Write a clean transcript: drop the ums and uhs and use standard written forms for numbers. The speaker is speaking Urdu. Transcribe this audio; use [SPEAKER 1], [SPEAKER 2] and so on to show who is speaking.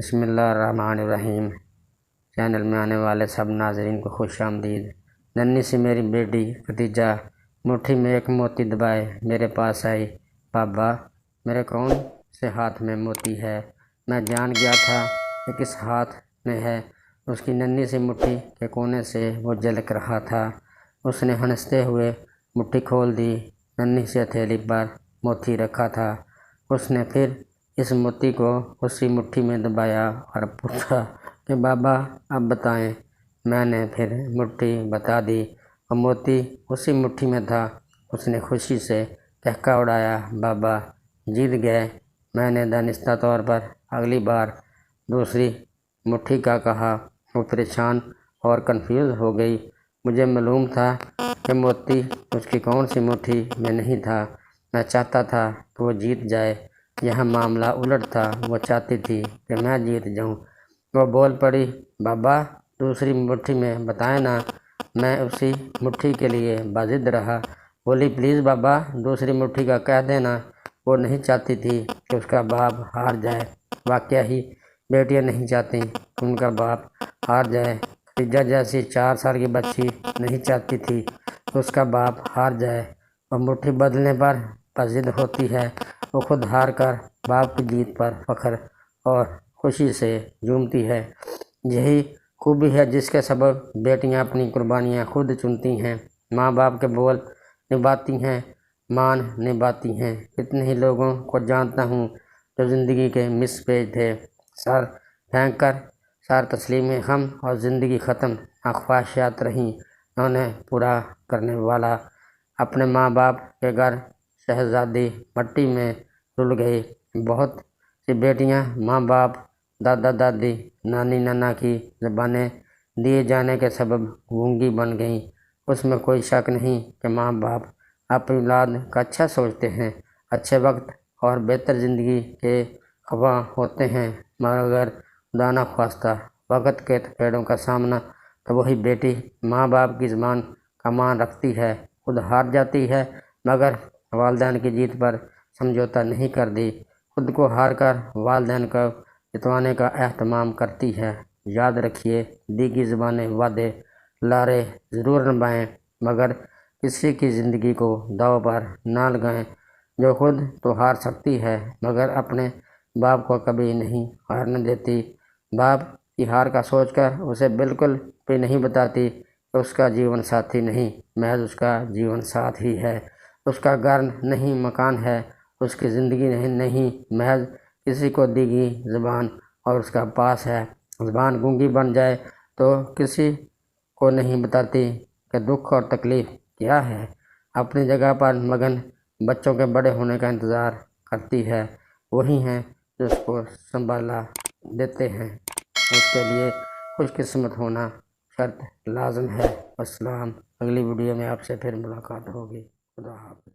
[SPEAKER 1] بسم اللہ الرحمن الرحیم۔ چینل میں آنے والے سب ناظرین کو خوش آمدید۔ ننھی سی میری بیٹی ختیجہ مٹھی میں ایک موتی دبائے میرے پاس آئی۔ بابا، میرے کون سے ہاتھ میں موتی ہے؟ میں جان گیا تھا کہ کس ہاتھ میں ہے۔ اس کی ننھی سی مٹھی کے کونے سے وہ جھلک رہا تھا۔ اس نے ہنستے ہوئے مٹھی کھول دی۔ ننھی سی ہتھیلی پر موتی رکھا تھا۔ اس نے پھر اس موتی کو اسی مٹھی میں دبایا اور پوچھا کہ بابا اب بتائیں۔ میں نے پھر مٹھی بتا دی۔ وہ موتی اسی مٹھی میں تھا۔ اس نے خوشی سے ٹہکا اڑایا۔ بابا جیت گئے۔ میں نے دانستہ طور پر اگلی بار دوسری مٹھی کا کہا۔ وہ پریشان اور کنفیوز ہو گئی۔ مجھے معلوم تھا کہ موتی اس کی کون سی مٹھی میں نہیں تھا۔ میں چاہتا تھا کہ وہ جیت جائے۔ یہاں معاملہ الٹ تھا۔ وہ چاہتی تھی کہ میں جیت جاؤں۔ وہ بول پڑی، بابا دوسری مٹھی میں بتائیں نا۔ میں اسی مٹھی کے لیے باضد رہا۔ بولی، پلیز بابا دوسری مٹھی کا کہہ دینا۔ وہ نہیں چاہتی تھی کہ اس کا باپ ہار جائے۔ واقعہ ہی بیٹیاں نہیں چاہتیں کہ ان کا باپ ہار جائے۔ ختیجہ جیسی 4 سال کی بچی نہیں چاہتی تھی کہ اس کا باپ ہار جائے۔ وہ مٹھی بدلنے پر باضد ہوتی ہے۔ وہ خود ہار کر باپ کی جیت پر فخر اور خوشی سے جھومتی ہے۔ یہی خوبی ہے جس کے سبب بیٹیاں اپنی قربانیاں خود چنتی ہیں، ماں باپ کے بول نبھاتی ہیں، مان نبھاتی ہیں۔ کتنے ہی لوگوں کو جانتا ہوں جو زندگی کے مس پیج تھے، سر پھینک کر سار تسلیم غم اور زندگی ختم نہ خواہشات رہیں انہیں پورا کرنے والا۔ اپنے ماں باپ کے گھر شہزادی مٹی میں دھل گئی۔ بہت سی بیٹیاں ماں باپ، دادا دادی، نانی نانا کی زبانیں دیے جانے کے سبب گونگی بن گئیں۔ اس میں کوئی شک نہیں کہ ماں باپ اپنی اولاد کا اچھا سوچتے ہیں، اچھے وقت اور بہتر زندگی کے خواہاں ہوتے ہیں، مگر خدا نخواستہ وقت کے تھپیڑوں کا سامنا تو وہی بیٹی ماں باپ کی زبان کا مان رکھتی ہے، خود ہار جاتی ہے، مگر والدین کی جیت پر سمجھوتا نہیں کرتی، خود کو ہار کر والدین کو جتوانے کا اہتمام کرتی ہے۔ یاد رکھیے، دیگی زبانیں وعدے لارے ضرور نبھائیں، مگر کسی کی زندگی کو داؤ پر نہ لگائیں۔ جو خود تو ہار سکتی ہے مگر اپنے باپ کو کبھی نہیں ہارنے دیتی۔ باپ کی ہار کا سوچ کر اسے بالکل بھی نہیں بتاتی کہ اس کا جیون ساتھی نہیں، محض اس کا جیون ساتھ ہی ہے۔ اس کا گھر نہیں، مکان ہے، اس کی زندگی نہیں، محض کسی کو دیگی زبان اور اس کا پاس ہے۔ زبان گونگی بن جائے تو کسی کو نہیں بتاتی کہ دکھ اور تکلیف کیا ہے۔ اپنی جگہ پر مگن بچوں کے بڑے ہونے کا انتظار کرتی ہے، وہی ہیں جو اس کو سنبھالا دیتے ہیں۔ اس کے لیے خوش قسمت ہونا شرط لازم ہے۔ السلام۔ اگلی ویڈیو میں آپ سے پھر ملاقات ہوگی۔ خدا حافظ۔